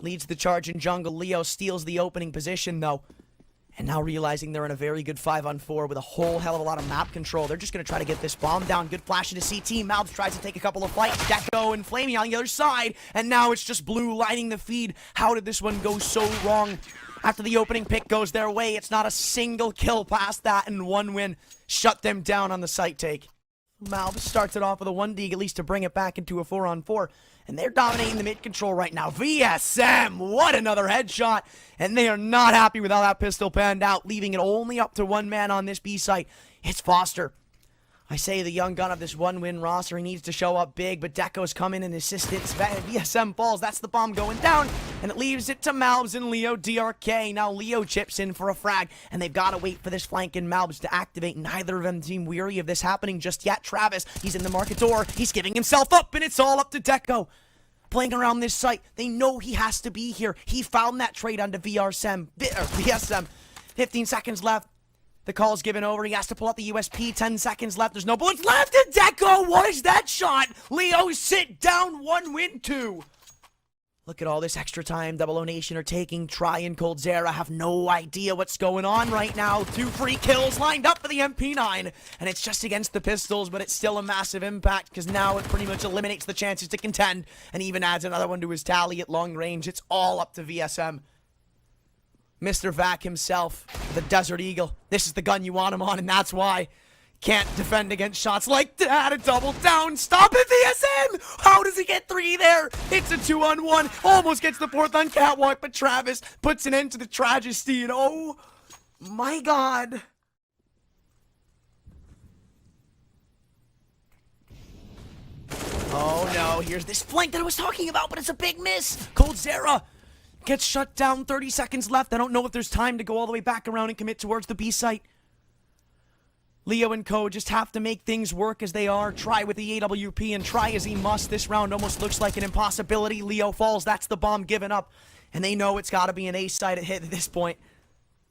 leads the charge in jungle. Leo steals the opening position, though. And now realizing they're in a very good 5-on-4 with a whole hell of a lot of map control. They're just going to try to get this bomb down. Good flash into CT. Malbs tries to take a couple of fights. NiKo and Flamey on the other side. And now it's just Blue lining the feed. How did this one go so wrong? After the opening pick goes their way, it's not a single kill past that, and one win. Shut them down on the site take. Malbs starts it off with a 1D, at least to bring it back into a 4-on-4. And they're dominating the mid control right now. VSM, what another headshot. And they are not happy with how that pistol panned out, leaving it only up to one man on this B site. It's Foster. I say the young gun of this one-win roster, he needs to show up big, but Deco's come in and assistance. VSM falls, that's the bomb going down, and it leaves it to Malbs and Leo DRK. Now Leo chips in for a frag, and they've got to wait for this flank in Malbs to activate. Neither of them seem weary of this happening just yet. Travis, he's in the market door, he's giving himself up, and it's all up to Deco. Playing around this site, they know he has to be here. He found that trade onto VSM. 15 seconds left. The call's given over. He has to pull out the USP. 10 seconds left. There's no bullets left. And Deco, what is that shot? Leo, sit down. 1 win 2. Look at all this extra time 00NATION are taking. Try and COLDZERA have no idea what's going on right now. 2 free kills lined up for the MP9. And it's just against the pistols, but it's still a massive impact because now it pretty much eliminates the chances to contend and even adds another one to his tally at long range. It's all up to VSM. Mr. Vac himself, the Desert Eagle. This is the gun you want him on, and that's why. Can't defend against shots like that. A double down. Stop it, VSM! How does he get 3 there? It's a 2-on-1. Almost gets the 4th on Catwalk, but Travis puts an end to the tragedy, and oh my god. Oh no, here's this flank that I was talking about, but it's a big miss. COLDZERA gets shut down. 30 seconds left. I don't know if there's time to go all the way back around and commit towards the B site. Leo and Co just have to make things work as they are. Try with the AWP and try as he must. This round almost looks like an impossibility. Leo falls. That's the bomb given up. And they know it's got to be an ace-sided hit at this point.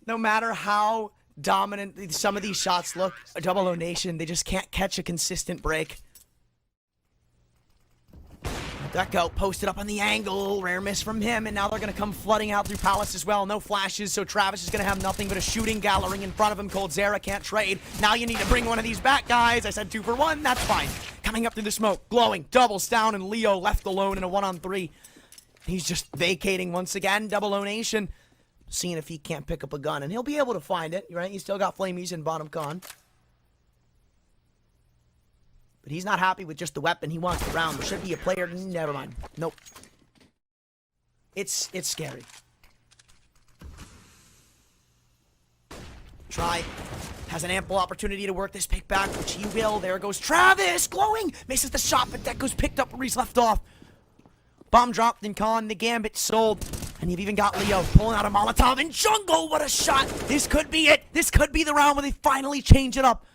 No matter how dominant some of these shots look, 00NATION, they just can't catch a consistent break. Deco posted up on the angle, rare miss from him, and now they're going to come flooding out through Palace as well. No flashes, so Travis is going to have nothing but a shooting gallery in front of him. COLDZERA can't trade. Now you need to bring one of these back, guys. I said 2 for 1, that's fine. Coming up through the smoke, glowing, doubles down, and Leo left alone in a 1-on-3. He's just vacating once again. 00NATION seeing if he can't pick up a gun, and he'll be able to find it, right? He's still got Flamies in bottom con. But he's not happy with just the weapon. He wants the round. There should be a player. Never mind. Nope. It's scary. Try. Has an ample opportunity to work this pick back, which he will. There goes Travis. Glowing. Misses the shot, but Deco's picked up where he's left off. Bomb dropped in con. The Gambit sold. And you've even got Leo pulling out a Molotov in jungle. What a shot. This could be it. This could be the round where they finally change it up.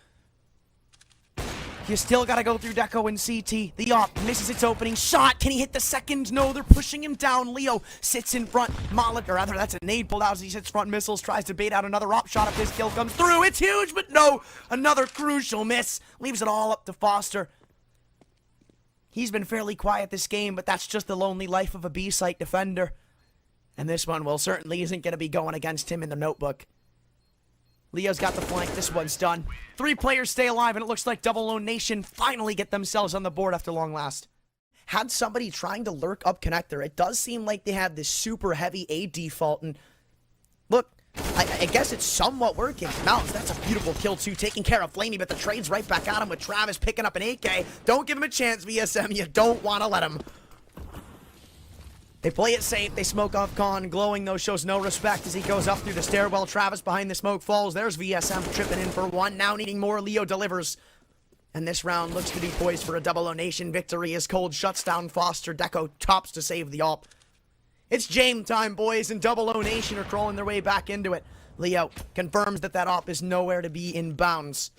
You still gotta go through Deco and CT. The op misses its opening shot. Can he hit the second? No, they're pushing him down. Leo sits in front. Or rather, that's a nade pulled out as he sits front missiles. Tries to bait out another op shot if this kill comes through. It's huge, but no. Another crucial miss. Leaves it all up to Foster. He's been fairly quiet this game, but that's just the lonely life of a B-site defender. And this one, well, certainly isn't gonna be going against him in the notebook. Leo's got the flank. This one's done. 3 players stay alive, and it looks like 00NATION finally get themselves on the board after long last. Had somebody trying to lurk up connector. It does seem like they have this super heavy A default, and look, I guess it's somewhat working. Mountains, that's a beautiful kill too, taking care of Flamey, but the trade's right back at him with Travis picking up an AK. Don't give him a chance, VSM. You don't want to let him. They play it safe. They smoke off con. Glowing, though, shows no respect as he goes up through the stairwell. Travis behind the smoke falls. There's VSM tripping in for 1. Now needing more. Leo delivers. And this round looks to be poised for a 00NATION victory as Cold shuts down Foster. Deco tops to save the op. It's Jame time, boys, and 00NATION are crawling their way back into it. Leo confirms that op is nowhere to be in bounds.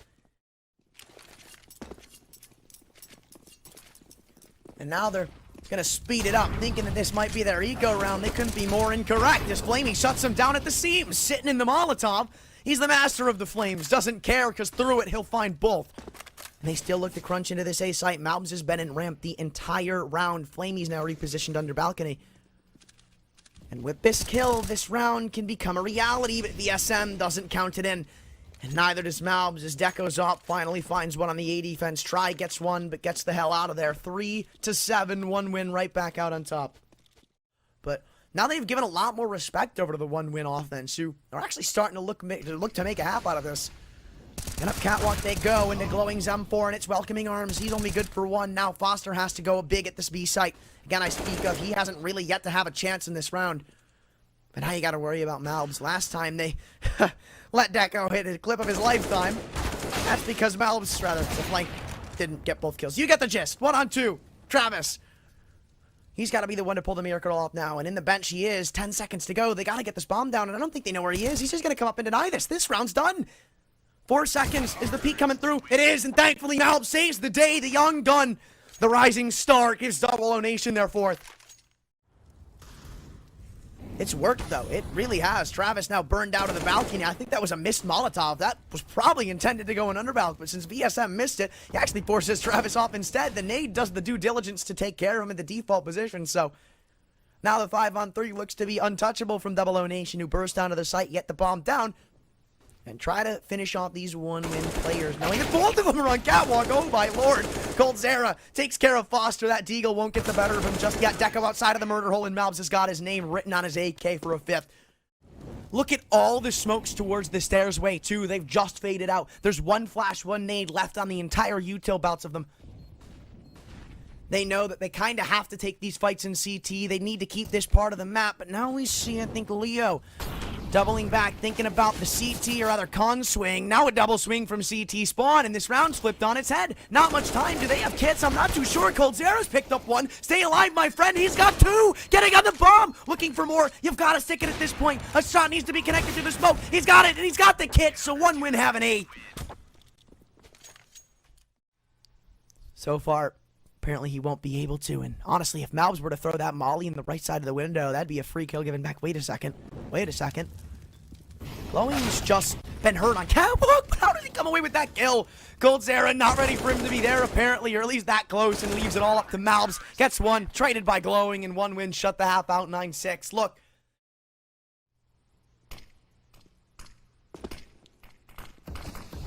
And now they're gonna speed it up, thinking that this might be their eco round. They couldn't be more incorrect as Flamey shuts him down at the seams, sitting in the Molotov. He's the master of the flames, doesn't care, because through it he'll find both. And they still look to crunch into this A site. Malbs has been in ramp the entire round. Flamey's now repositioned under balcony. And with this kill, this round can become a reality, but VSM doesn't count it in. And neither does Malbs as Deco's op finally finds one on the A defense. Try gets one, but gets the hell out of there. 3-7, one win right back out on top. But now they've given a lot more respect over to the one-win offense, who are actually starting to look to make a half out of this. And up catwalk they go into glowing M4 and its welcoming arms. He's only good for one. Now Foster has to go big at this B site. Again, I speak of, he hasn't really yet to have a chance in this round. But now you got to worry about Malbs. Last time they let Deco hit a clip of his lifetime. That's because Malbs, rather, the flank didn't get both kills. You get the gist. 1 on 2. Travis. He's got to be the one to pull the miracle off now. And in the bench he is. 10 seconds to go. They got to get this bomb down. And I don't think they know where he is. He's just going to come up and deny this. This round's done. 4 seconds. Is the peak coming through? It is. And thankfully Malbs saves the day. The young gun. The rising star gives 00Nation their 4th. It's worked, though. It really has. Travis now burned out of the balcony. I think that was a missed Molotov. That was probably intended to go in underbalance, but since VSM missed it, he actually forces Travis off instead. The nade does the due diligence to take care of him in the default position, so now the 5-on-3 looks to be untouchable from 00Nation, who burst onto the site, get the bomb down, and try to finish off these one-win players, knowing that both of them are on catwalk. Oh my lord. COLDZERA takes care of Foster. That Deagle won't get the better of him just yet. Deco outside of the murder hole, and Malbs has got his name written on his AK for a 5th. Look at all the smokes towards the stairs way, too. They've just faded out. There's one flash, one nade left on the entire util bouts of them. They know that they kind of have to take these fights in CT. They need to keep this part of the map, but now we see, I think, Leo doubling back, thinking about the CT or other con swing. Now a double swing from CT spawn, and this round's flipped on its head. Not much time. Do they have kits? I'm not too sure. COLDZERA's picked up one. Stay alive, my friend. He's got 2. Getting on the bomb. Looking for more. You've got to stick it at this point. A shot needs to be connected to the smoke. He's got it, and he's got the kit, so 1 win, have an 8. So far, apparently he won't be able to, and honestly, if Malbs were to throw that molly in the right side of the window, that'd be a free kill given back. Wait a second. Glowing's just been hurt on catwalk, but how did he come away with that kill? COLDZERA not ready for him to be there, apparently, or at least that close, and leaves it all up to Malbs. Gets one, traded by Glowing, and 1 win, shut the half out, 9-6. Look.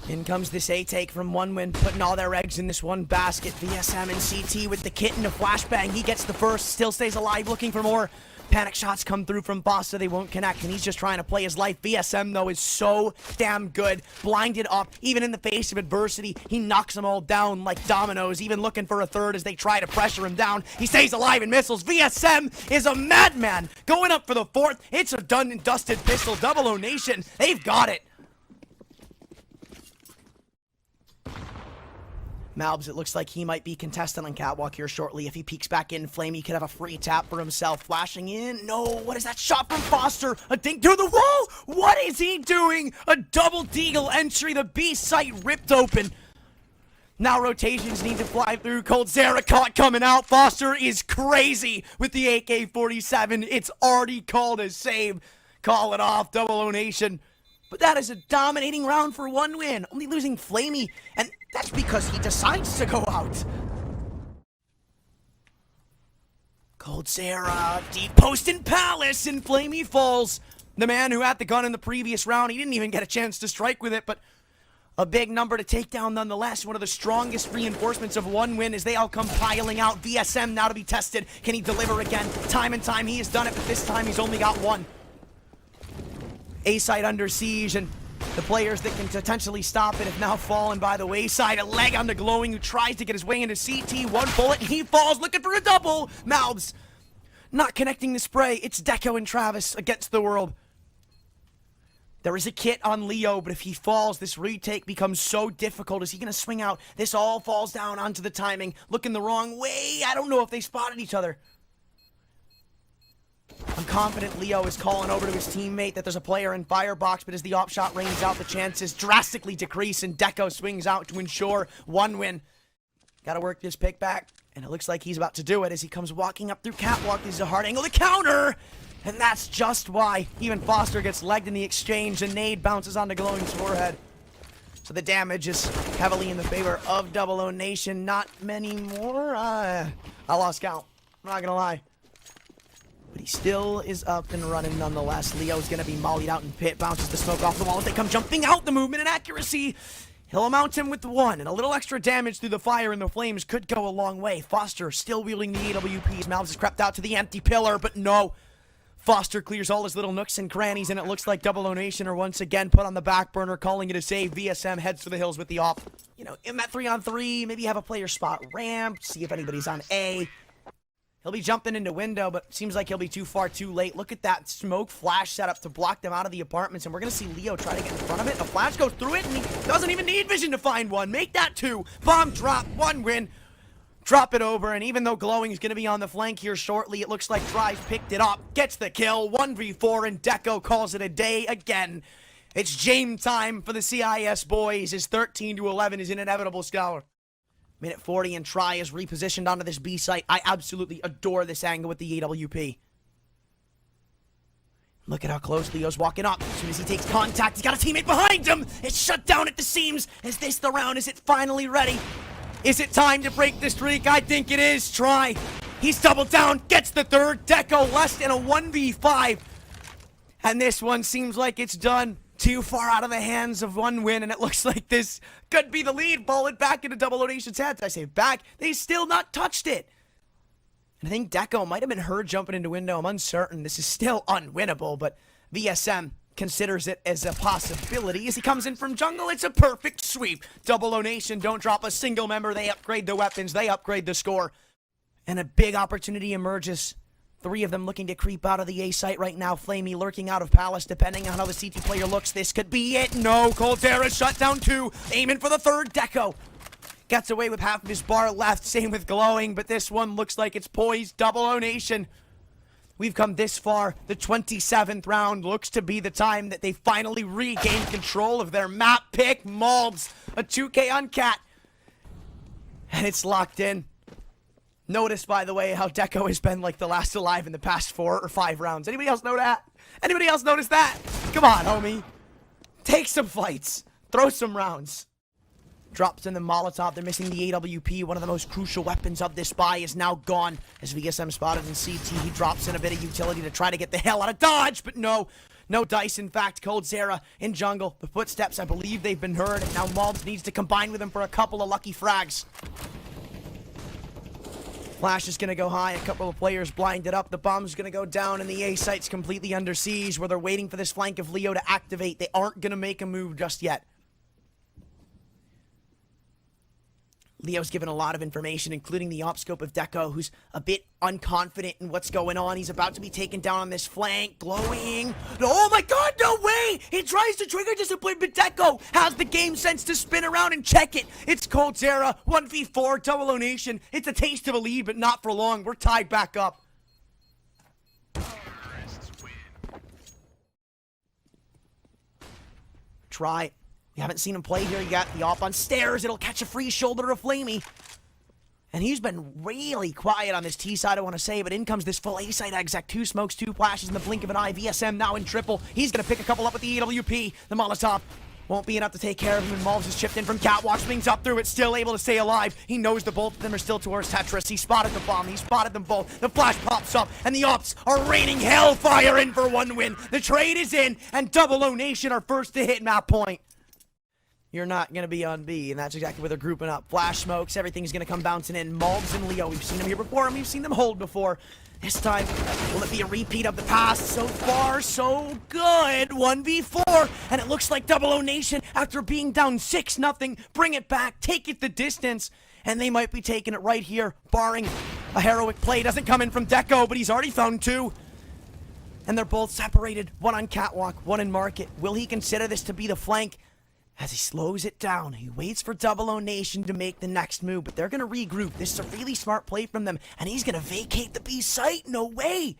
In comes this A-take from 1 win, putting all their eggs in this one basket. VSM and CT with the kit and a flashbang. He gets the first, still stays alive, looking for more. Panic shots come through from Foster, they won't connect, and he's just trying to play his life. VSM, though, is so damn good. Blinded up, even in the face of adversity. He knocks them all down like dominoes, even looking for a third as they try to pressure him down. He stays alive in missiles. VSM is a madman. Going up for the 4th. It's a done and dusted pistol. 00Nation, they've got it. Malbs, it looks like he might be contestant on catwalk here shortly. If he peeks back in, Flame, he could have a free tap for himself. Flashing in. No, what is that shot from Foster? A dink through the wall? What is he doing? A double deagle entry. The B site ripped open. Now rotations need to fly through. COLDZERA caught coming out. Foster is crazy with the AK-47. It's already called a save. Call it off, 00Nation. But that is a dominating round for 1 win. Only losing Flamey, and that's because he decides to go out. COLDZERA, deep post in Palace, and Flamey falls. The man who had the gun in the previous round, he didn't even get a chance to strike with it, but a big number to take down nonetheless. One of the strongest reinforcements of 1 win as they all come piling out. VSM now to be tested. Can he deliver again? Time and time he has done it, but this time he's only got 1. A-site under siege, and the players that can potentially stop it have now fallen by the wayside. A leg on the Glowing, who tries to get his way into CT. 1 bullet, and he falls, looking for a double. Malbs not connecting the spray. It's Deco and Travis against the world. There is a kit on Leo, but if he falls, this retake becomes so difficult. Is he going to swing out? This all falls down onto the timing. Looking the wrong way. I don't know if they spotted each other. I'm confident Leo is calling over to his teammate that there's a player in firebox, but as the op shot rains out, the chances drastically decrease, and Deco swings out to ensure 1 win. Gotta work this pick back, and it looks like he's about to do it as he comes walking up through catwalk. This is a hard angle to counter, and that's just why. Even Foster gets legged in the exchange, and nade bounces onto Glowing's forehead. So the damage is heavily in the favor of 00Nation. Not many more. I lost count. I'm not gonna lie. But he still is up and running nonetheless. Leo's going to be mollied out in pit, bounces the smoke off the wall as they come jumping out. The movement and accuracy. He'll mount him with the one, and a little extra damage through the fire and the flames could go a long way. Foster still wielding the AWP. Mouths has crept out to the empty pillar, but no. Foster clears all his little nooks and crannies, and it looks like 00NATION are once again put on the back burner, calling it a save. VSM heads for the hills with the op. You know, in that 3-on-3, maybe have a player spot ramp, see if anybody's on A. He'll be jumping into window, but seems like he'll be too far too late. Look at that smoke flash setup to block them out of the apartments, and we're going to see Leo try to get in front of it. A flash goes through it, and he doesn't even need vision to find one. Make that 2. Bomb drop, 1 win. Drop it over, and even though Glowing is going to be on the flank here shortly, it looks like Drive picked it up, gets the kill, 1v4, and Deco calls it a day again. It's Jame time for the CIS boys. His 13-11 is an inevitable scour. Minute 40 and Try is repositioned onto this B site. I absolutely adore this angle with the AWP. Look at how close Leo's walking up. As soon as he takes contact, he's got a teammate behind him. It's shut down at the seams. Is this the round? Is it finally ready? Is it time to break the streak? I think it is. Try. He's doubled down, gets the third. Deco less than a 1v5. And this one seems like it's done. Too far out of the hands of 1 win, and it looks like this could be the lead. Ball it back into 00NATION's hands. I say back. They still not touched it. And I think Deco might have been heard jumping into window. I'm uncertain. This is still unwinnable, but VSM considers it as a possibility. As he comes in from jungle, it's a perfect sweep. 00NATION don't drop a single member. They upgrade the weapons. They upgrade the score. And a big opportunity emerges. 3 of them looking to creep out of the A site right now. Flamey lurking out of Palace, depending on how the CT player looks. This could be it. No, COLDZERA shut down 2. Aiming for the 3rd. Deco gets away with half of his bar left. Same with Glowing, but this one looks like it's poised. 00NATION. We've come this far. The 27th round looks to be the time that they finally regain control of their map pick. Malbs, a 2K on Cat. And it's locked in. Notice, by the way, how Deco has been like the last alive in the past 4 or 5 rounds. Anybody else know that? Anybody else notice that? Come on, homie. Take some fights. Throw some rounds. Drops in the Molotov. They're missing the AWP. One of the most crucial weapons of this buy is now gone. As VSM spotted in CT, he drops in a bit of utility to try to get the hell out of dodge, but no. No dice, in fact. COLDZERA in jungle. The footsteps, I believe they've been heard, and now Malbs needs to combine with him for a couple of lucky frags. Flash is going to go high. A couple of players blinded up. The bomb's going to go down, and the A site's completely under siege, where they're waiting for this flank of Leo to activate. They aren't going to make a move just yet. Leo's given a lot of information, including the op scope of Deco, who's a bit unconfident in what's going on. He's about to be taken down on this flank. Glowing. Oh my god, no way! He tries to trigger discipline, but Deco has the game sense to spin around and check it. It's COLDZERA, 1v4, 00NATION. It's a taste of a lead, but not for long. We're tied back up. Try. We haven't seen him play here yet. The op on stairs. It'll catch a free shoulder of Flamey. And he's been really quiet on this T side, I want to say, but in comes this full A side exec. 2 smokes, 2 flashes in the blink of an eye. VSM now in triple. He's going to pick a couple up with the AWP. The Molotov won't be enough to take care of him, and Malbs is chipped in from Catwalk, swings up through it, still able to stay alive. He knows the both of them are still towards Tetris. He spotted the bomb. He spotted them both. The flash pops up, and the ops are raining hellfire in for 1 win. The trade is in, and 00NATION are first to hit map point. You're not going to be on B, and that's exactly where they're grouping up. Flash smokes, everything's going to come bouncing in. Malbs and Leo, we've seen them here before, and we've seen them hold before. This time, will it be a repeat of the past? So far, so good. 1v4, and it looks like 00NATION, after being down 6-0, bring it back, take it the distance, and they might be taking it right here, barring a heroic play. Doesn't come in from Deco, but he's already found 2. And they're both separated, 1 on Catwalk, 1 in Market. Will he consider this to be the flank? As he slows it down, he waits for 00NATION to make the next move, but they're going to regroup. This is a really smart play from them, and he's going to vacate the B site. No way!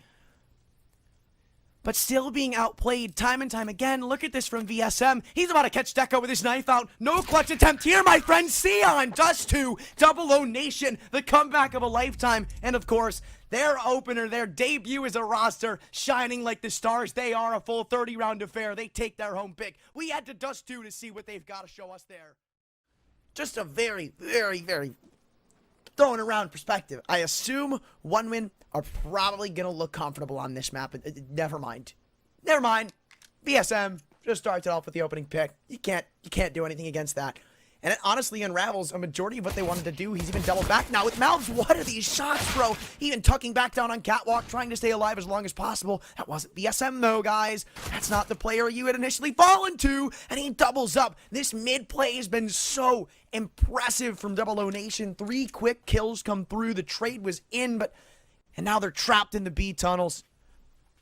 But still being outplayed time and time again. Look at this from VSM. He's about to catch Deco with his knife out. No clutch attempt here, my friend. Sion does too. 00NATION, the comeback of a lifetime. And of course, their opener, their debut as a roster, shining like the stars. They are a full 30-round affair. They take their home pick. We had to dust 2 to see what they've got to show us there. Just a very, very, very throwing around perspective. I assume 1win are probably going to look comfortable on this map. Never mind. Never mind. VSM just starts it off with the opening pick. You can't do anything against that. And it honestly unravels a majority of what they wanted to do. He's even doubled back now with mouths. What are these shots, bro? Even tucking back down on Catwalk, trying to stay alive as long as possible. That wasn't VSM, though, guys. That's not the player you had initially fallen to. And he doubles up. This mid play has been so impressive from 00Nation. 3 quick kills come through. The trade was in, and now they're trapped in the B tunnels,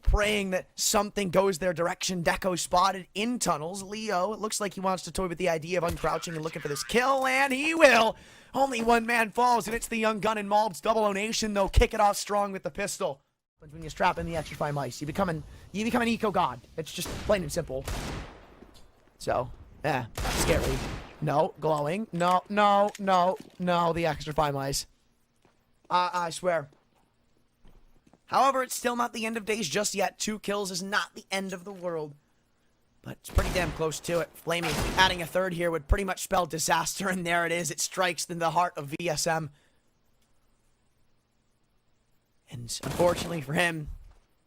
praying that something goes their direction. Deco spotted in tunnels. Leo, it looks like he wants to toy with the idea of uncrouching and looking for this kill, and he will. Only one man falls, and it's the young gun in Mobs. 00Nation, though, kick it off strong with the pistol. When you strap in the extra 5 mice, you become an eco god. It's just plain and simple. So, scary. No, glowing. No, the extra 5 mice. I swear. However, it's still not the end of days just yet. 2 kills is not the end of the world. But it's pretty damn close to it. Flamey adding a 3rd here would pretty much spell disaster, and there it is. It strikes in the heart of VSM. And unfortunately for him,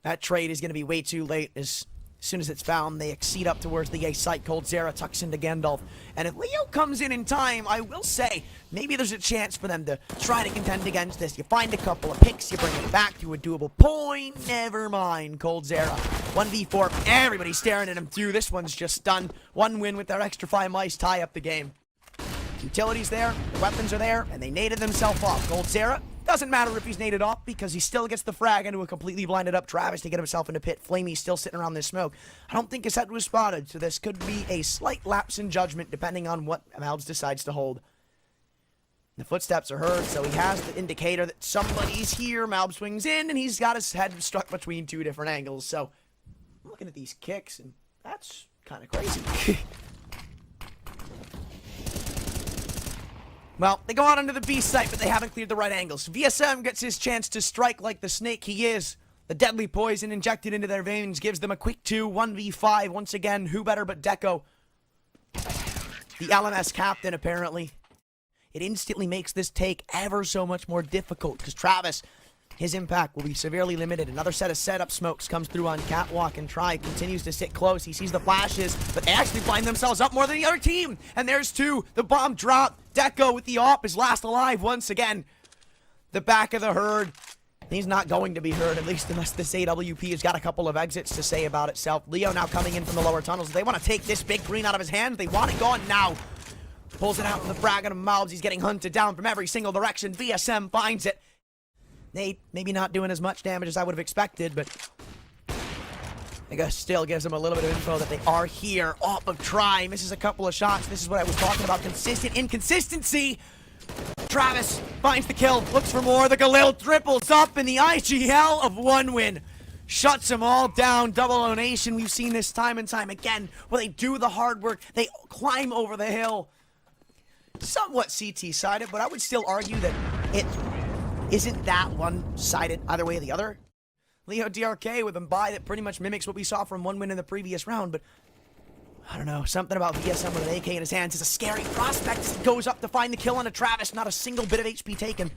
that trade is going to be way too late. As soon as it's found, they exceed up towards the A site. COLDZERA tucks into Gandalf. And if Leo comes in time, I will say, maybe there's a chance for them to try to contend against this. You find a couple of picks, you bring it back to a doable point. Never mind, COLDZERA. 1v4, everybody's staring at him through. This one's just done. 1 win with their extra 5 mice, tie up the game. Utilities there, the weapons are there, and they naded themselves off. COLDZERA, doesn't matter if he's naded off because he still gets the frag into a completely blinded up Travis to get himself into pit. Flamey still sitting around this smoke. I don't think his head was spotted, so this could be a slight lapse in judgment depending on what Malbs decides to hold. The footsteps are heard, so he has the indicator that somebody's here. Malbs swings in, and he's got his head stuck between 2 different angles. So, I'm looking at these kicks, and that's kind of crazy. Well, they go out onto the B site, but they haven't cleared the right angles. VSM gets his chance to strike like the snake he is. The deadly poison injected into their veins gives them a quick 1v5. Once again, who better but Deco? The LMS captain, apparently. It instantly makes this take ever so much more difficult, because Travis, his impact will be severely limited. Another set of setup smokes comes through on Catwalk, and Try continues to sit close. He sees the flashes, but they actually blind themselves up more than the other team. And there's 2. The bomb drop. Deco with the op is last alive once again. The back of the herd. He's not going to be heard, at least unless this AWP has got a couple of exits to say about itself. Leo now coming in from the lower tunnels. They want to take this big green out of his hands. They want it gone now. Pulls it out from the frag of Mobs. He's getting hunted down from every single direction. VSM finds it. Nate maybe not doing as much damage as I would have expected, but I guess still gives them a little bit of info that they are here. Off of Try, misses a couple of shots. This is what I was talking about, consistent inconsistency. Travis finds the kill, looks for more. The Galil triples up in the IGL of 1 win. Shuts them all down. 00Nation, we've seen this time and time again, where they do the hard work, they climb over the hill. Somewhat CT-sided, but I would still argue that it isn't that one-sided either way or the other. Leo DRK with a buy that pretty much mimics what we saw from 1 win in the previous round, but I don't know, something about VSM with an AK in his hands is a scary prospect as he goes up to find the kill on a Travis. Not a single bit of HP taken.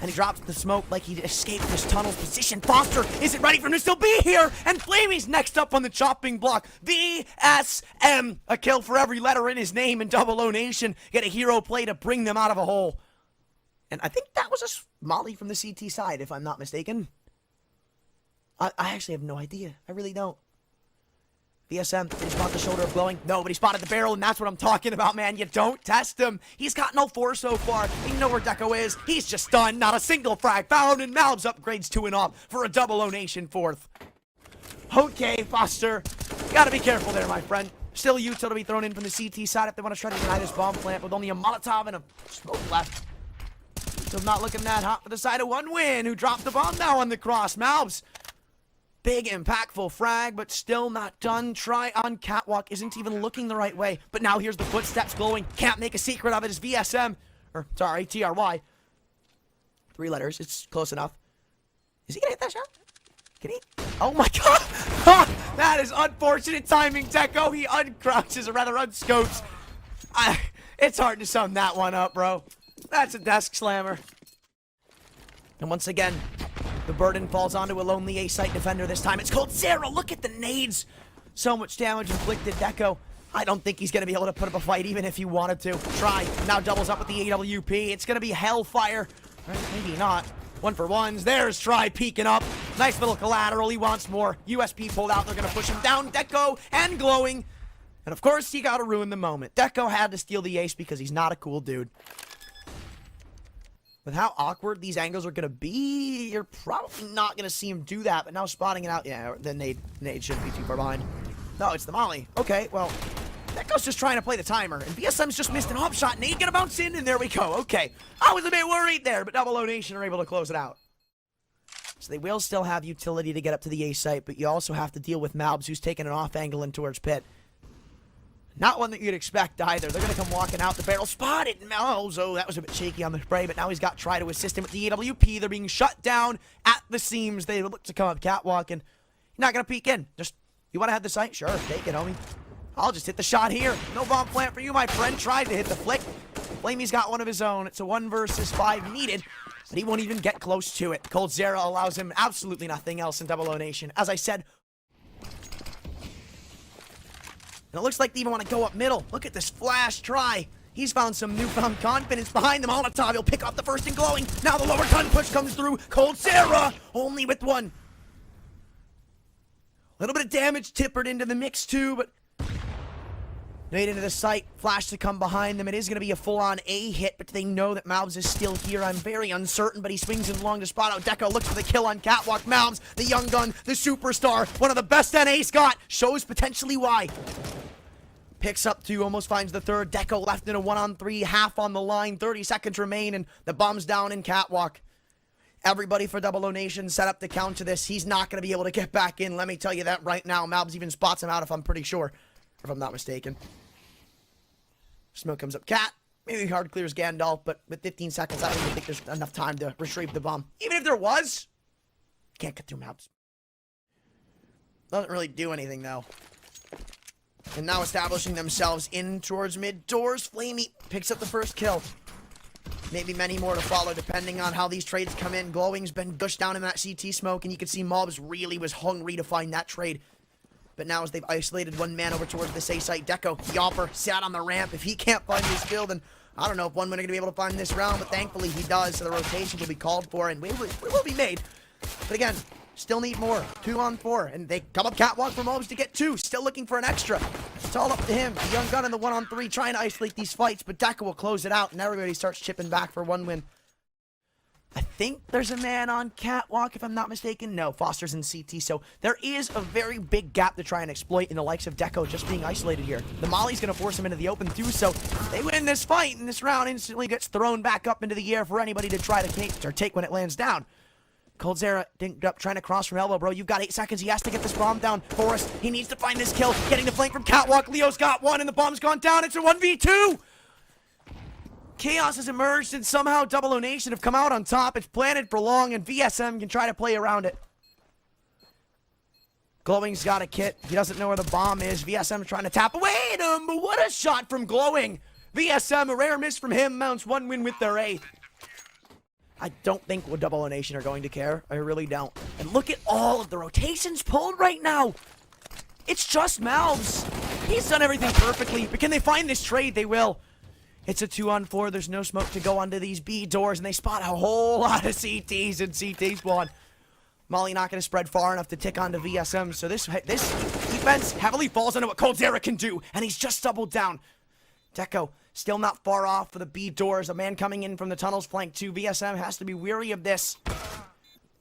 And he drops the smoke like he escaped this tunnel's position. Foster isn't ready for him to still be here. And Flamey's next up on the chopping block. VSM, a kill for every letter in his name, and 00Nation get a hero play to bring them out of a hole. And I think that was a molly from the CT side, if I'm not mistaken. I actually have no idea. I really don't. VSM, did he spot the shoulder of glowing? No, but he spotted the barrel, and that's what I'm talking about, man. You don't test him. He's got no 4 so far. You know where Deco is. He's just done. Not a single frag found, and Malbs upgrades 2 and off for a 00Nation 4th. Okay, Foster. Gotta be careful there, my friend. Still util to be thrown in from the CT side if they want to try to deny this bomb plant with only a Molotov and a smoke left. Still not looking that hot for the side of 1 win, who dropped the bomb now on the cross. Malbs. Big, impactful frag, but still not done. Try on Catwalk isn't even looking the right way. But now here's the footsteps glowing. Can't make a secret of it as VSM. Or, sorry, TRY. 3 letters. It's close enough. Is he gonna hit that shot? Can he? Oh my god! That is unfortunate timing, Deco. He uncrouches, or rather unscopes. It's hard to sum that one up, bro. That's a desk slammer. And once again, the burden falls onto a lonely A-site defender this time. It's COLDZERA. Look at the nades. So much damage inflicted. NiKo, I don't think he's going to be able to put up a fight even if he wanted to. Try. Now doubles up with the AWP. It's going to be hellfire. Right, maybe not. 1-for-1s. There's Try peeking up. Nice little collateral. He wants more. USP pulled out. They're going to push him down. NiKo and Glowing. And of course, you got to ruin the moment. NiKo had to steal the ace because he's not a cool dude. With how awkward these angles are going to be, you're probably not going to see him do that. But now spotting it out, yeah, the nade shouldn't be too far behind. No, it's the molly. Okay, well, NiKo's just trying to play the timer. And VSM's just missed an op shot. Nade gonna bounce in, and there we go. Okay, I was a bit worried there, but 00NATION are able to close it out. So they will still have utility to get up to the A site, but you also have to deal with Malbs, who's taking an off angle in towards pit. Not one that you'd expect either. They're going to come walking out the barrel. Spotted Malbs. Oh, that was a bit shaky on the spray, but now he's got Try to assist him with the AWP. They're being shut down at the seams. They look to come up catwalk, and you're not going to peek in. Just, you want to have the site? Sure, take it, homie. I'll just hit the shot here. No bomb plant for you, my friend. Tried to hit the flick. Flamey's got one of his own. It's a 1 versus 5 needed, but he won't even get close to it. COLDZERA allows him absolutely nothing else in 00NATION. As I said, and it looks like they even want to go up middle. Look at this flash Try. He's found some newfound confidence behind the Molotov. He'll pick up the first and Glowing. Now the lower gun push comes through. COLDZERA only with 1. A little bit of damage tippered into the mix too, but nade into the site. Flash to come behind them. It is going to be a full-on A hit, but they know that Malbs is still here. I'm very uncertain, but he swings in long to spot out. NiKo looks for the kill on catwalk. Malbs, the young gun, the superstar, one of the best NA's got, shows potentially why. Picks up 2, almost finds the third. NiKo left in a 1-on-3, half on the line. 30 seconds remain, and the bomb's down in catwalk. Everybody for 00NATION set up to counter this. He's not going to be able to get back in. Let me tell you that right now. Malbs even spots him out, if I'm pretty sure. If I'm not mistaken. Smoke comes up cat. Maybe hard clears Gandalf, but with 15 seconds, I don't even think there's enough time to retrieve the bomb. Even if there was, can't get through Malbs. Doesn't really do anything, though. And now establishing themselves in towards mid doors. Flamey picks up the first kill. Maybe many more to follow, depending on how these trades come in. Glowing's been gushed down in that CT smoke, and you can see Mobs really was hungry to find that trade. But now as they've isolated one man over towards the safe site, NiKo, Yopper, sat on the ramp. If he can't find his kill, then I don't know if one winner going to be able to find this round, but thankfully he does, so the rotation will be called for, and we will be made. But again, still need more. 2-on-4, and they come up catwalk for Mobs to get 2. Still looking for an extra. It's all up to him. The young gun in the 1-on-3 trying to isolate these fights, but NiKo will close it out, and everybody starts chipping back for 1 win. I think there's a man on catwalk, if I'm not mistaken. No, Foster's in CT, so there is a very big gap to try and exploit in the likes of NiKo just being isolated here. The molly's going to force him into the open too, so they win this fight, and this round instantly gets thrown back up into the air for anybody to try to take when it lands down. COLDZERA dinked up, trying to cross from elbow, bro. You've got 8 seconds. He has to get this bomb down. Forrest, he needs to find this kill. Getting the flank from catwalk. Leo's got 1, and the bomb's gone down. It's a 1v2. Chaos has emerged, and somehow 00NATION have come out on top. It's planted for long, and VSM can try to play around it. Glowing's got a kit. He doesn't know where the bomb is. VSM trying to tap away at him, but what a shot from Glowing. VSM, a rare miss from him, mounts 1 win with their 8th. I don't think 00NATION are going to care. I really don't. And look at all of the rotations pulled right now. It's just Malbs. He's done everything perfectly, but can they find this trade? They will. It's a 2-on-4. There's no smoke to go onto these B doors, and they spot a whole lot of CTs and CT spawn. Molly not going to spread far enough to tick onto VSM, so this defense heavily falls into what COLDZERA can do, and he's just doubled down. NiKo still not far off for the B doors. A man coming in from the tunnels flank too. VSM has to be weary of this.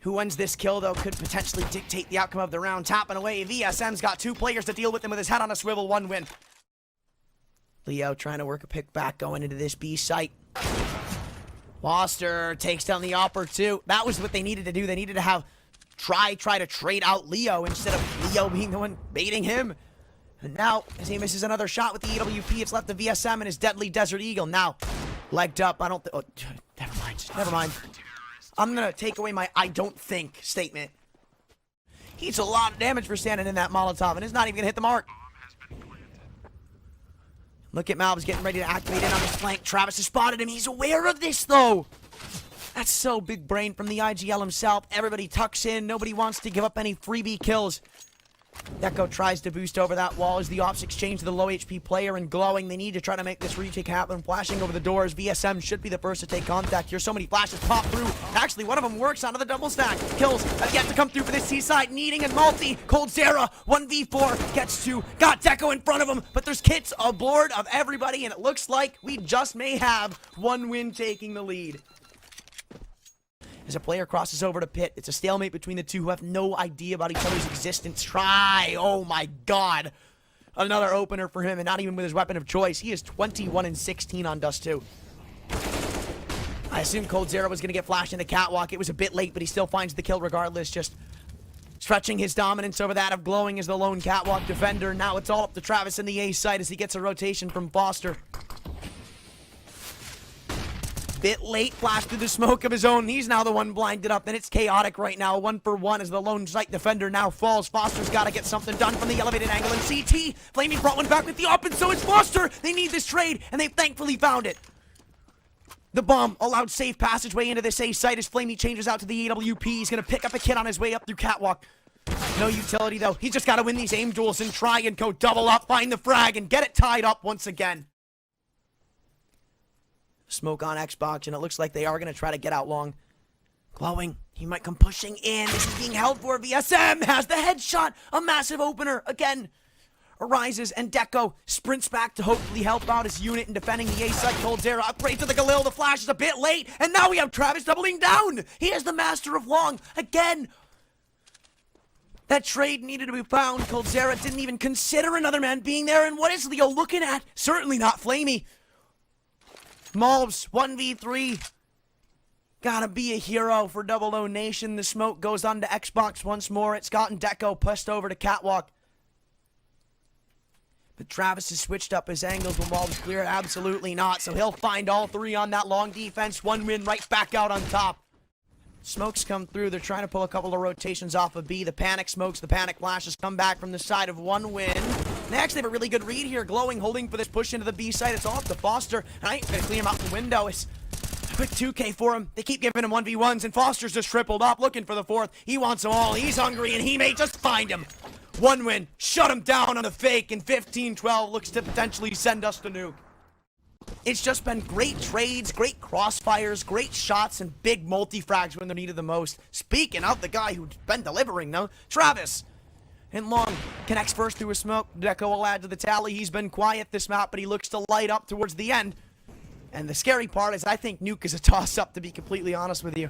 Who wins this kill, though, could potentially dictate the outcome of the round. Tapping away. VSM's got 2 players to deal with him with his head on a swivel. 1 win. Leo trying to work a pick back going into this B site. Foster takes down the Opper too. That was what they needed to do. They needed to have try to trade out Leo instead of Leo being the one baiting him. And now, as he misses another shot with the EWP, it's left to VSM and his deadly Desert Eagle. Now, legged up. I don't think... Oh, never mind. Never mind. I'm going to take away my I don't think statement. He's a lot of damage for standing in that Molotov, and it's not even going to hit the mark. Look at Malbs getting ready to activate in on his flank. Travis has spotted him. He's aware of this, though. That's so big brain from the IGL himself. Everybody tucks in. Nobody wants to give up any freebie kills. NiKo tries to boost over that wall as the ops exchange to the low HP player, and Glowing, they need to try to make this retake happen. Flashing over the doors, VSM should be the first to take contact here. So many flashes pop through. Actually, one of them works onto the double stack. Kills have yet to come through for this T-side. Needing and multi. COLDZERA, 1v4, gets to. Got Deco in front of him, but there's kits aboard of everybody, and it looks like we just may have one win taking the lead. As a player crosses over to pit, it's a stalemate between the two who have no idea about each other's existence. Try! Oh my god! Another opener for him, and not even with his weapon of choice. He is 21 and 16 on Dust 2. I assumed COLDZERA was going to get flashed in the catwalk. It was a bit late, but he still finds the kill regardless. Just stretching his dominance over that of Glowing as the lone catwalk defender. Now it's all up to Travis in the A side as he gets a rotation from Foster. Bit late, flash through the smoke of his own. He's now the one blinded up, and it's chaotic right now. 1-for-1 as the lone site defender now falls. Foster's got to get something done from the elevated angle. And CT, Flamey brought one back with the up, and so is Foster. They need this trade, and they've thankfully found it. The bomb allowed safe passageway into this A site as Flamey changes out to the AWP. He's going to pick up a kid on his way up through catwalk. No utility, though. He's just got to win these aim duels and try and go double up, find the frag, and get it tied up once again. Smoke on Xbox, and it looks like they are going to try to get out long. Glowing, he might come pushing in. This is being held for. VSM has the headshot. A massive opener again. Arises, and Deco sprints back to hopefully help out his unit in defending the A site. COLDZERA upgrade to the Galil. The flash is a bit late, and now we have Travis doubling down. He is the master of long again. That trade needed to be found. COLDZERA didn't even consider another man being there, and what is Leo looking at? Certainly not Flamey. Malbs, 1v3. Gotta be a hero for 00NATION. The smoke goes on to Xbox once more. It's gotten Deco pushed over to catwalk. But Travis has switched up his angles. Will Malbs clear it? Absolutely not. So he'll find all three on that long defense. One win right back out on top. Smokes come through. They're trying to pull a couple of rotations off of B. The panic smokes, the panic flashes come back from the side of one win. They actually have a really good read here. Glowing, holding for this push into the B side. It's all up to Foster. And I ain't gonna clear him out the window. It's a quick 2K for him. They keep giving him 1v1s, and Foster's just tripled up, looking for the fourth. He wants them all. He's hungry, and he may just find him. One win. Shut him down on a fake, and 15-12 looks to potentially send us the nuke. It's just been great trades, great crossfires, great shots, and big multi-frags when they're needed the most. Speaking of the guy who's been delivering, though, Travis. And Long connects first through a smoke. Deco will add to the tally. He's been quiet this map, but he looks to light up towards the end. And the scary part is I think nuke is a toss-up, to be completely honest with you.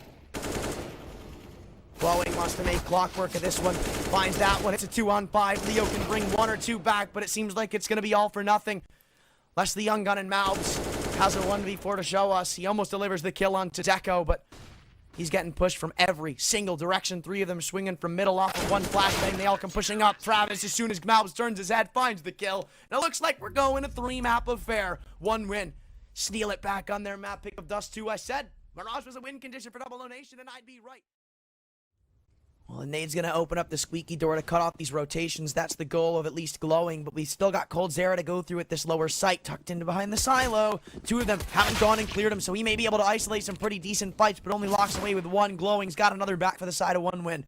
Glowing wants to make clockwork of this one. Finds that one. It's a 2-on-5. Leo can bring one or two back, but it seems like it's going to be all for nothing. Unless the young gun in Malbs has a 1v4 to show us. He almost delivers the kill onto Deco, but he's getting pushed from every single direction. Three of them swinging from middle off of one flashbang. They all come pushing up. Travis, as soon as Malbs turns his head, finds the kill. And it looks like we're going a 3-map affair. One win. Steal it back on their map pick of Dust 2. I said Mirage was a win condition for 00NATION, and I'd be right. Well, and Nade's going to open up the squeaky door to cut off these rotations. That's the goal of at least Glowing, but we still got COLDZERA to go through at this lower site, tucked into behind the silo. Two of them haven't gone and cleared him, so he may be able to isolate some pretty decent fights, but only locks away with one. Glowing's got another back for the side of one win.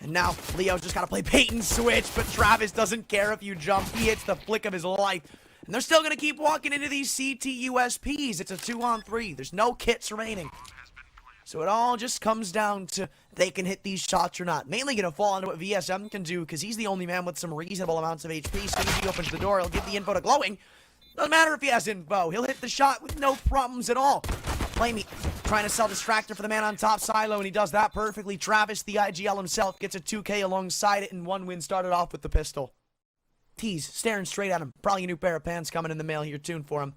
And now, Leo's just got to play bait and switch, but Travis doesn't care if you jump. He hits the flick of his life. And they're still going to keep walking into these CT USPs. It's a 2-on-3. There's no kits remaining. So it all just comes down to they can hit these shots or not. Mainly going to fall into what VSM can do, because he's the only man with some reasonable amounts of HP. So as he opens the door, he'll give the info to Glowing. Doesn't matter if he has info. He'll hit the shot with no problems at all. Flamey trying to sell Distractor for the man on top silo, and he does that perfectly. Travis, the IGL himself, gets a 2K alongside it, and one win started off with the pistol. Tease staring straight at him. Probably a new pair of pants coming in the mail here tuned for him.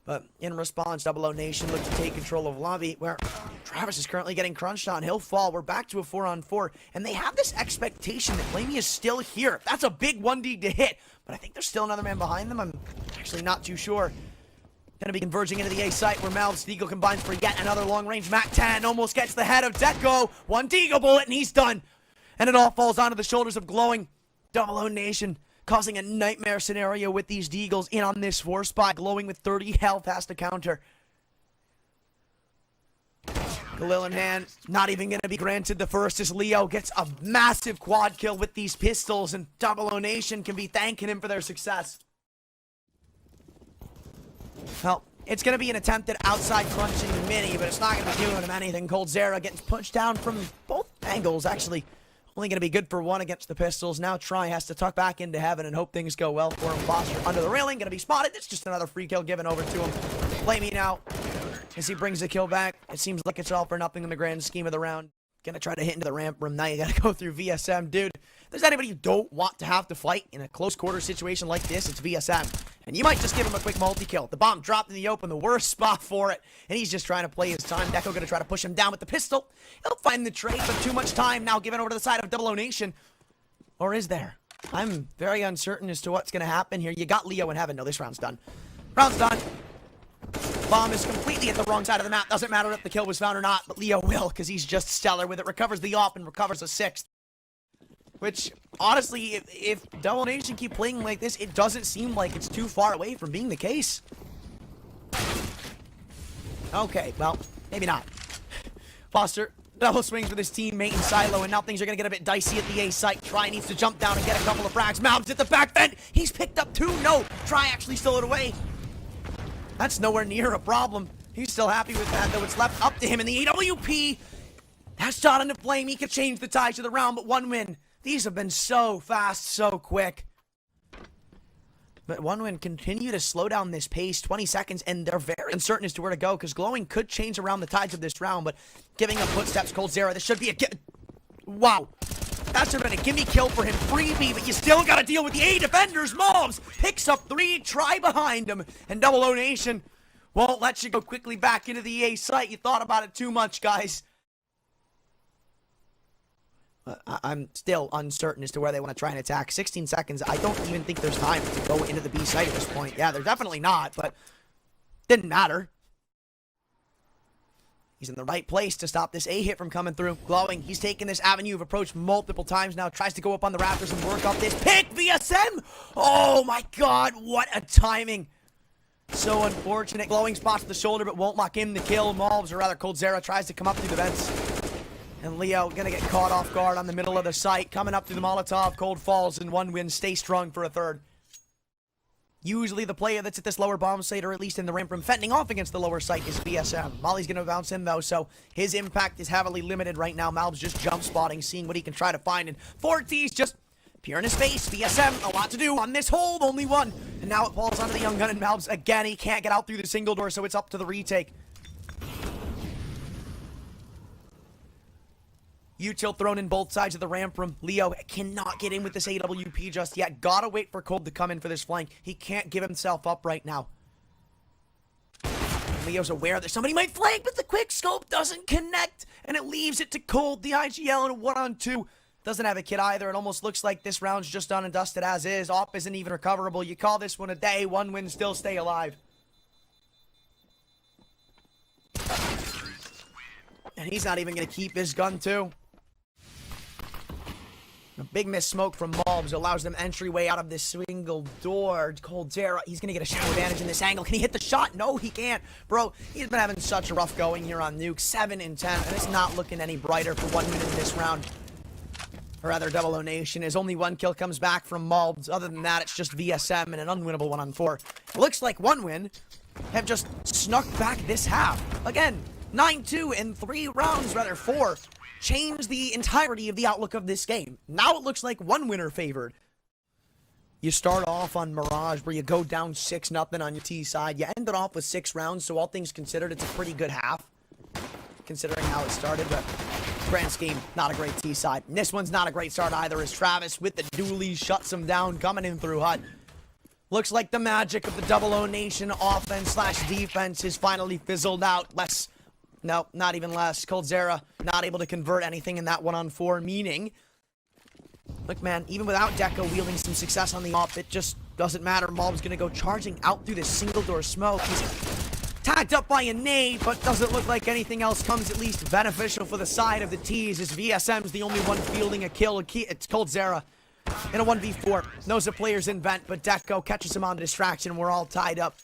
But in response, 00NATION look to take control of lobby, where Travis is currently getting crunched on. He'll fall. We're back to a 4-on-4. And they have this expectation that Flamey is still here. That's a big 1D to hit. But I think there's still another man behind them. I'm actually not too sure. Going to be converging into the A site where Malbs Deagle combines for yet another long-range MAC-10. Almost gets the head of Deco. One Deagle bullet and he's done. And it all falls onto the shoulders of Glowing. 00NATION causing a nightmare scenario with these Deagles in on this 4 spot. Glowing with 30 health has to counter. Galil in hand, not even going to be granted the first as Leo gets a massive quad kill with these pistols, and 00NATION can be thanking him for their success. Well, it's going to be an attempt at outside crunching the mini, but it's not going to be doing him anything. COLDZERA getting pushed down from both angles, actually. Only going to be good for one against the pistols. Now Try has to tuck back into heaven and hope things go well for him. Foster under the railing, going to be spotted. It's just another free kill given over to him. Flaming out as he brings the kill back. It seems like it's all for nothing in the grand scheme of the round. Gonna try to hit into the ramp room. Now you gotta go through VSM. Dude, if there's anybody you don't want to have to fight in a close quarter situation like this, it's VSM. And you might just give him a quick multi-kill. The bomb dropped in the open, the worst spot for it. And he's just trying to play his time. NiKo gonna try to push him down with the pistol. He'll find the trade, but too much time now given over to the side of 00NATION. Or is there? I'm very uncertain as to what's gonna happen here. You got Leo in heaven. No, this round's done. Round's done. Bomb is completely at the wrong side of the map. Doesn't matter if the kill was found or not, but Leo will, because he's just stellar with it. Recovers the off and recovers a 6th. Which, honestly, if 00NATION keep playing like this, it doesn't seem like it's too far away from being the case. Okay, well, maybe not. Foster double swings with his teammate in silo, and now things are going to get a bit dicey at the A site. Try needs to jump down and get a couple of frags. Mouths at the back vent. He's picked up 2. No, Try actually stole it away. That's nowhere near a problem. He's still happy with that, though. It's left up to him in the AWP. That's shot into flame. He could change the ties of the round, but 1 win. These have been so fast, so quick. But 1 win continue to slow down this pace. 20 seconds, and they're very uncertain as to where to go, because Glowing could change around the tides of this round, but giving up footsteps, COLDZERA, this should be a... Wow. That should have been a gimme kill for him. Freebie, but you still got to deal with the A defenders. Mobs picks up 3, Try behind him, and 00NATION won't let you go quickly back into the A site. You thought about it too much, guys. I'm still uncertain as to where they want to try and attack. 16 seconds. I don't even think there's time to go into the B site at this point. Yeah, they're definitely not, but didn't matter. He's in the right place to stop this A hit from coming through. Glowing, he's taken this avenue of approach multiple times now. Tries to go up on the rafters and work off this pick. VSM! Oh my god, what a timing. So unfortunate. Glowing spots the shoulder but won't lock in the kill. Mobs, or rather COLDZERA, tries to come up through the vents. And Leo gonna get caught off guard on the middle of the site. Coming up through the Molotov. Cold falls and 1 win. Stay strong for a 3rd. Usually the player that's at this lower bomb site, or at least in the ramp room, fending off against the lower site, is VSM. Molly's going to bounce in, though, so his impact is heavily limited right now. Malb's just jump spotting, seeing what he can try to find, and 4T's just pure in his face. VSM, a lot to do on this hold, only 1. And now it falls onto the young gun, and Malb's again. He can't get out through the single door, so it's up to the retake. Util thrown in both sides of the ramp room. Leo cannot get in with this AWP just yet. Gotta wait for Cold to come in for this flank. He can't give himself up right now. Leo's aware that somebody might flank, but the quick scope doesn't connect, and it leaves it to Cold. The IGL in a 1-on-2. Doesn't have a kid either. It almost looks like this round's just done and dusted as is. Off isn't even recoverable. You call this one a day. 1 win, still stay alive. And he's not even going to keep his gun, too. A big miss smoke from Mobs allows them entryway out of this single door. COLDZERA, he's going to get a shadow advantage in this angle. Can he hit the shot? No, he can't. Bro, he's been having such a rough going here on Nuke. 7 and 10, and it's not looking any brighter for 1 minute in this round. Or rather, 00NATION. His only 1 kill comes back from Mobs. Other than that, it's just VSM and an unwinnable 1-on-4. It looks like 1 win have just snuck back this half. Again, 9-2 in 3 rounds, rather 4. Changed the entirety of the outlook of this game. Now it looks like 1 winner favored. You start off on Mirage where you go down 6-0 on your T side. You ended off with 6 rounds, so all things considered, it's a pretty good half. Considering how it started, but grand scheme, not a great T side. And this one's not a great start either, as Travis with the dually shuts him down, coming in through HUD. Looks like the magic of the 00NATION offense/defense is finally fizzled out. No, not even less. COLDZERA not able to convert anything in that 1-on-4, meaning... Look, man, even without Deco wielding some success on the off, it just doesn't matter. Mob's gonna go charging out through this single-door smoke. He's tagged up by a nade, but doesn't look like anything else comes at least beneficial for the side of the T's, as VSM's the only one fielding a kill. It's COLDZERA. in a 1v4. Knows the player's in vent, but NiKo catches him on the distraction. We're all tied up.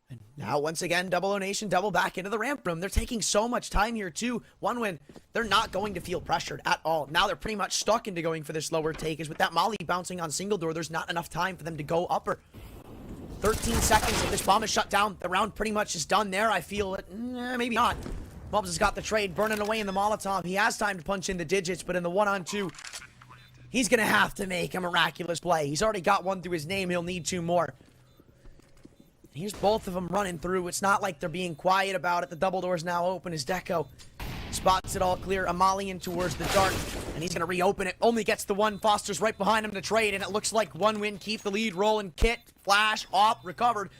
And now, once again, 00NATION double back into the ramp room. They're taking so much time here, too. One win, they're not going to feel pressured at all. Now they're pretty much stuck into going for this lower take, as with that molly bouncing on single door, there's not enough time for them to go upper. 13 seconds, if this bomb is shut down, the round pretty much is done there. I feel it. Maybe not. Mobs has got the trade, burning away in the Molotov. He has time to punch in the digits, but in the 1-on-2, he's going to have to make a miraculous play. He's already got one through his name. He'll need 2 more. Here's both of them running through. It's not like they're being quiet about it. The double door's now open as NiKo spots it all clear. A molly in towards the dark, and he's going to reopen it. Only gets the one. Foster's right behind him to trade, and it looks like 1 win. Keep the lead rolling. Kit, flash, op, recovered.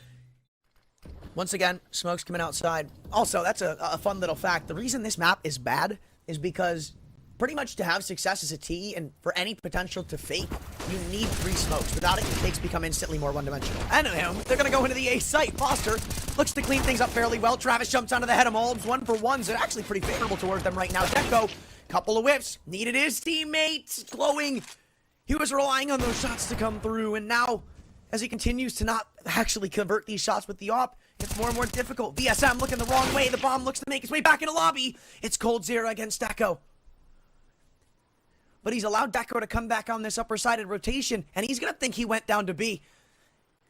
Once again, smoke's coming outside. Also, that's a fun little fact. The reason this map is bad is because pretty much to have success as a T and for any potential to fake, you need 3 smokes. Without it, your fakes become instantly more one-dimensional. And they're going to go into the A site. Foster looks to clean things up fairly well. Travis jumps onto the head of Molbs. 1 for 1s. They're actually pretty favorable towards them right now. NiKo, couple of whiffs. Needed his teammates. Glowing. He was relying on those shots to come through. And now, as he continues to not actually convert these shots with the op, it's more and more difficult. VSM looking the wrong way. The bomb looks to make its way back into lobby. It's COLDZERA against NiKo. But he's allowed NiKo to come back on this upper-sided rotation, and he's going to think he went down to B.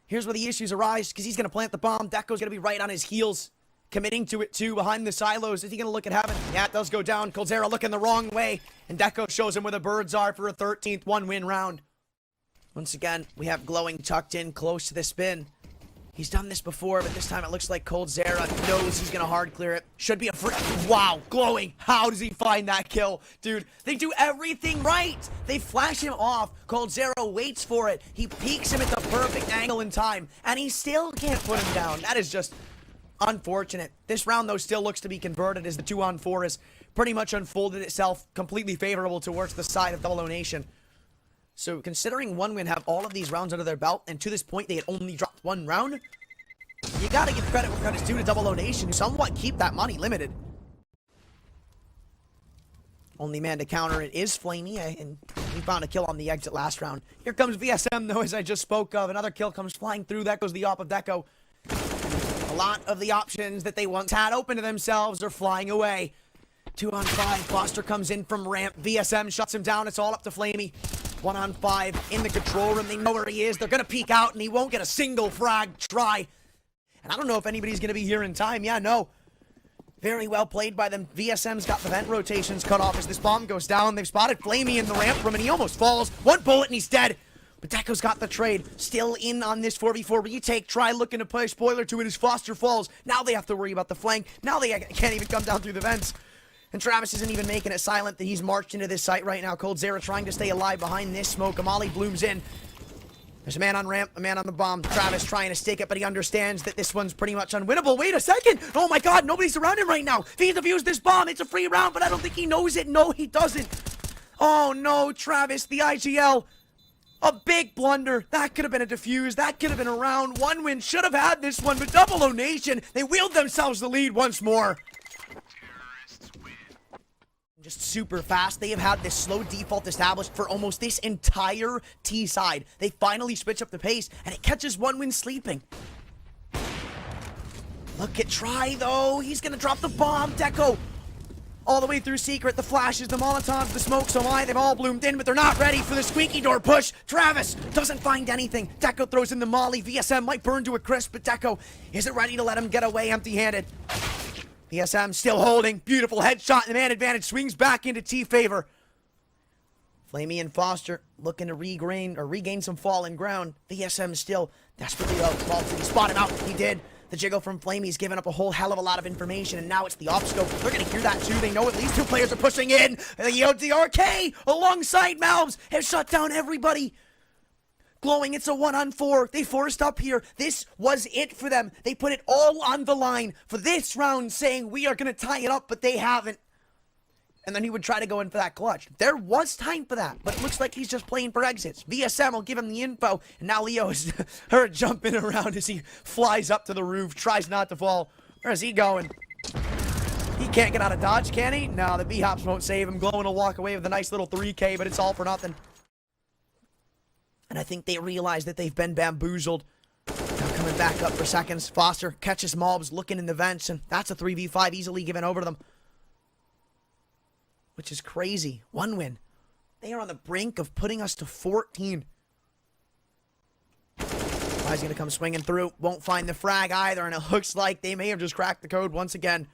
Here's where the issues arise, because he's going to plant the bomb. NiKo's going to be right on his heels, committing to it, too, behind the silos. Is he going to look at heaven? Yeah, it does go down. COLDZERA looking the wrong way, and NiKo shows him where the birds are for a 13th one-win round. Once again, we have Glowing tucked in close to the spin. He's done this before, but this time it looks like COLDZERA knows he's going to hard clear it. Should be a free... Wow, Glowing. How does he find that kill? Dude, they do everything right. They flash him off. COLDZERA waits for it. He peeks him at the perfect angle in time, and he still can't put him down. That is just unfortunate. This round, though, still looks to be converted as the 2-on-4 has pretty much unfolded itself completely favorable towards the side of 00NATION. So, considering 1 win have all of these rounds under their belt, and to this point they had only dropped 1 round, you gotta give credit where credit's due to 00NATION, who somewhat keep that money limited. Only man to counter it is Flamey, and he found a kill on the exit last round. Here comes VSM, though, as I just spoke of. Another kill comes flying through. That goes the op of NiKo. A lot of the options that they once had open to themselves are flying away. 2-on-5, Foster comes in from ramp. VSM shuts him down. It's all up to Flamey. 1-on-5 in the control room. They know where he is. They're going to peek out, and he won't get a single frag try. And I don't know if anybody's going to be here in time. Yeah, no. Very well played by them. VSM's got the vent rotations cut off as this bomb goes down. They've spotted Flamey in the ramp room, and he almost falls. 1 bullet, and he's dead. But NiKo's got the trade. Still in on this 4v4 retake. Try looking to play spoiler to it as Foster falls. Now they have to worry about the flank. Now they can't even come down through the vents. And Travis isn't even making it silent that he's marched into this site right now. COLDZERA trying to stay alive behind this smoke. Amali blooms in. There's a man on ramp, a man on the bomb. Travis trying to stake it, but he understands that this one's pretty much unwinnable. Wait a second! Oh my god, nobody's around him right now. If he defused this bomb, it's a free round, but I don't think he knows it. No, he doesn't. Oh no, Travis, the IGL. A big blunder. That could have been a defuse. That could have been a round. 1 win should have had this one, but 00NATION, they wheeled themselves the lead once more. Just super fast. They have had this slow default established for almost this entire T side. They finally switch up the pace, and it catches 1 win sleeping. Look at Try, though. He's going to drop the bomb. NiKo all the way through secret. The flashes, the molotovs, the smokes, oh my, they've all bloomed in, but they're not ready for the squeaky door push. Travis doesn't find anything. NiKo throws in the molly. VSM might burn to a crisp, but NiKo isn't ready to let him get away empty-handed. VSM still holding. Beautiful headshot, and the man advantage swings back into T favor. Flamey and Foster looking to regain some fallen ground. VSM still desperately out. He spot him out. He did. The jiggle from Flamey's given up a whole hell of a lot of information, and now it's the op scope. They're going to hear that too. They know at least 2 players are pushing in. And the RK alongside Malbs have shut down everybody. Glowing, it's a 1-on-4. They forced up here. This was it for them. They put it all on the line for this round, saying we are going to tie it up, but they haven't. And then he would try to go in for that clutch. There was time for that, but it looks like he's just playing for exits. VSM will give him the info, and now Leo is heard jumping around as he flies up to the roof, tries not to fall. Where is he going? He can't get out of dodge, can he? No, the B-hops won't save him. Glowing will walk away with a nice little 3K, but it's all for nothing. And I think they realize that they've been bamboozled. Now coming back up for seconds. Foster catches mobs looking in the vents, and that's a 3v5 easily given over to them. Which is crazy. 1 win. They are on the brink of putting us to 14. He's going to come swinging through. Won't find the frag either, and it looks like they may have just cracked the code once again.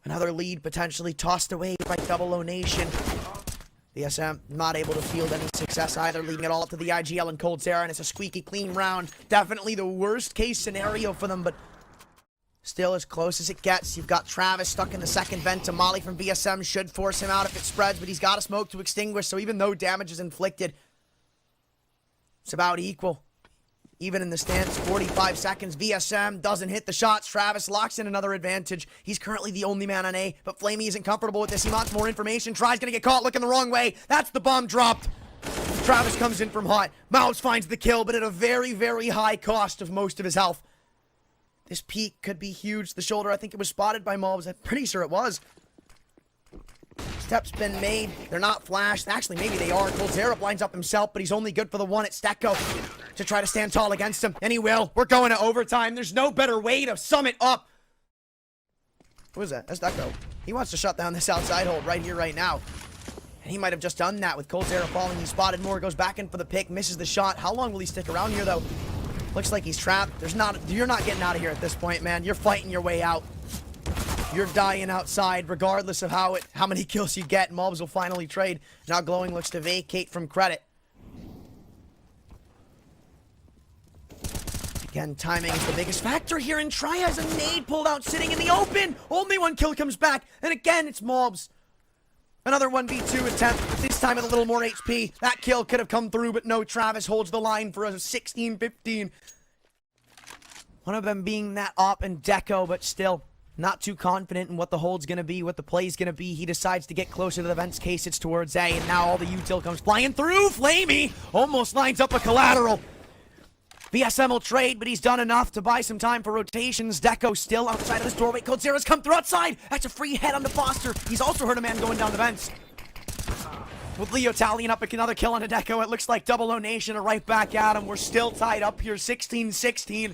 Another lead potentially tossed away by 00NATION. VSM not able to field any success either, leading it all up to the IGL and COLDZERA, and it's a squeaky clean round. Definitely the worst case scenario for them, but still as close as it gets. You've got Travis stuck in the second vent. To Molly from VSM should force him out if it spreads, but he's got a smoke to extinguish, so even though damage is inflicted, it's about equal. Even in the stance, 45 seconds, VSM doesn't hit the shots. Travis locks in another advantage. He's currently the only man on A, but Flamey isn't comfortable with this. He wants more information. Tries gonna get caught looking the wrong way. That's the bomb dropped. Travis comes in from hot. Mouse finds the kill, but at a very, very high cost of most of his health. This peak could be huge. The shoulder, I think it was spotted by mobs. I'm pretty sure it was. Steps been made. They're not flashed. Actually, maybe they are. COLDZERA blinds up himself, but he's only good for the one. It's Stecco to try to stand tall against him. And he will. We're going to overtime. There's no better way to sum it up. Who is that? That's Stecco. He wants to shut down this outside hold right here, right now. And he might have just done that with COLDZERA falling. He spotted more, goes back in for the pick, misses the shot. How long will he stick around here, though? Looks like he's trapped. You're not getting out of here at this point, man. You're fighting your way out. You're dying outside, regardless of how many kills you get. Mobs will finally trade. Now Glowing looks to vacate from credit. Again, timing is the biggest factor here, and Try has a nade pulled out sitting in the open. Only one kill comes back, and again, it's mobs. Another 1v2 attempt, this time with a little more HP. That kill could have come through, but no, Travis holds the line for a 16-15. One of them being that Op and Deco, but still not too confident in what the hold's gonna be, what the play's gonna be. He decides to get closer to the vents case. It's towards A, and now all the util comes flying through. Flamey almost lines up a collateral. VSM will trade, but he's done enough to buy some time for rotations. Deco still outside of this doorway. COLDZERA's come through outside. That's a free head on the Foster. He's also heard a man going down the vents. With Leo tallying up another kill on a Deco, it looks like 00NATION are right back at him. We're still tied up here, 16-16.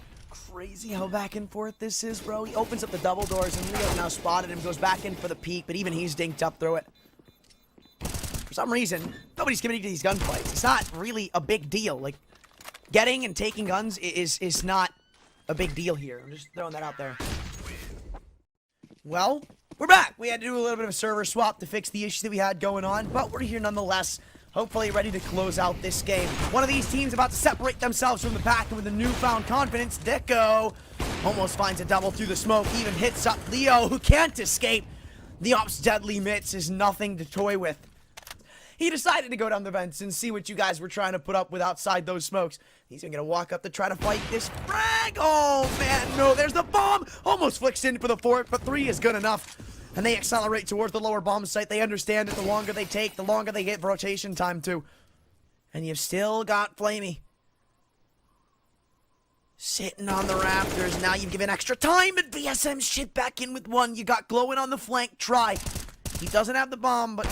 Crazy how back and forth this is, bro. He opens up the double doors, and Leo now spotted him, goes back in for the peek, but even he's dinked up through it. For some reason, nobody's committing to these gunfights. It's not really a big deal. Like, getting and taking guns is not a big deal here. I'm just throwing that out there. Well, we're back. We had to do a little bit of a server swap to fix the issues that we had going on, but we're here nonetheless. Hopefully ready to close out this game. One of these teams about to separate themselves from the pack, and with a newfound confidence, Deco almost finds a double through the smoke, even hits up Leo, who can't escape. The Op's deadly mitts is nothing to toy with. He decided to go down the vents and see what you guys were trying to put up with outside those smokes. He's gonna walk up to try to fight this frag. Oh man, no, there's the bomb. Almost flicks in for the fourth, but 3 is good enough. And they accelerate towards the lower bomb site. They understand that the longer they take, the longer they get rotation time too. And you've still got Flamey sitting on the rafters. Now you've given extra time, but VSM shit back in with 1. You got Glowing on the flank. Try. He doesn't have the bomb, but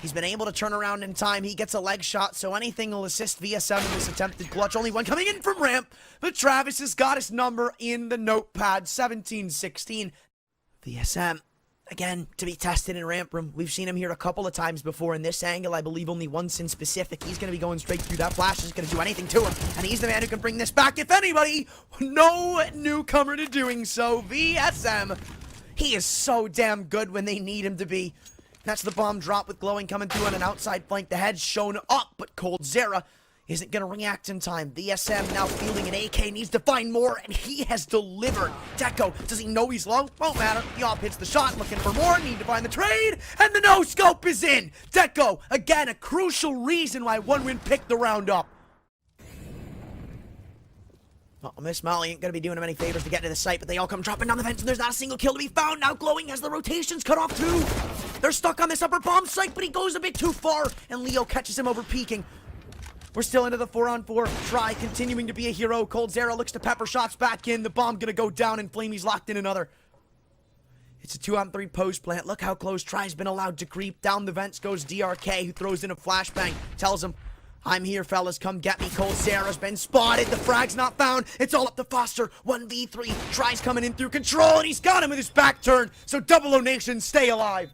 he's been able to turn around in time. He gets a leg shot, so anything will assist VSM in this attempted clutch. Only one coming in from ramp, but Travis has got his number in the notepad. 17-16. VSM, again, to be tested in ramp room. We've seen him here a couple of times before in this angle. I believe only once in specific. He's going to be going straight through. That flash isn't going to do anything to him, and he's the man who can bring this back. If anybody, no newcomer to doing so. VSM, he is so damn good when they need him to be. That's the bomb drop with Glowing coming through on an outside flank. The head's shown up, but COLDZERA isn't going to react in time. VSM now fielding an AK, needs to find more, and he has delivered. Deco, does he know he's low? Won't matter. The Op hits the shot, looking for more, need to find the trade, and the no-scope is in. Deco, again, a crucial reason why 1win picked the round up. Well, Miss Molly ain't gonna be doing him any favors to get to the site, but they all come dropping down the vents, and there's not a single kill to be found. Now Glowing has the rotations cut off too. They're stuck on this upper bomb site, but he goes a bit too far, and Leo catches him over peeking. We're still into the 4-on-4. Try continuing to be a hero. COLDZERA looks to pepper shots back in. The bomb gonna go down, and Flamey's locked in another. It's a 2-on-3 post plant. Look how close Try's been allowed to creep. Down the vents goes DRK, who throws in a flashbang. Tells him, I'm here, fellas. Come get me. COLDZERA's been spotted. The frag's not found. It's all up to Foster. 1v3. Tries coming in through control, and he's got him with his back turned. So 00Nation stay alive.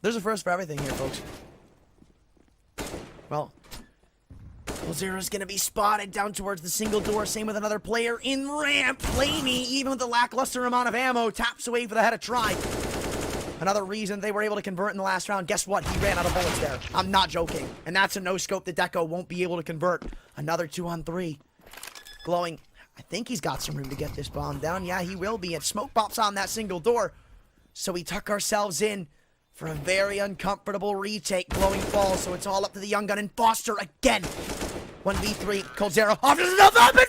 There's a first for everything here, folks. Well, COLDZERA's gonna be spotted down towards the single door. Same with another player in ramp. Flamey, even with the lackluster amount of ammo, taps away for the head of try. Another reason they were able to convert in the last round. Guess what? He ran out of bullets there. I'm not joking. And that's a no-scope that Deco won't be able to convert. Another 2-on-3. Glowing. I think he's got some room to get this bomb down. Yeah, he will be. And smoke pops on that single door. So we tuck ourselves in for a very uncomfortable retake. Glowing falls, so it's all up to the young gun and Foster again. 1v3. COLDZERA offers himself up and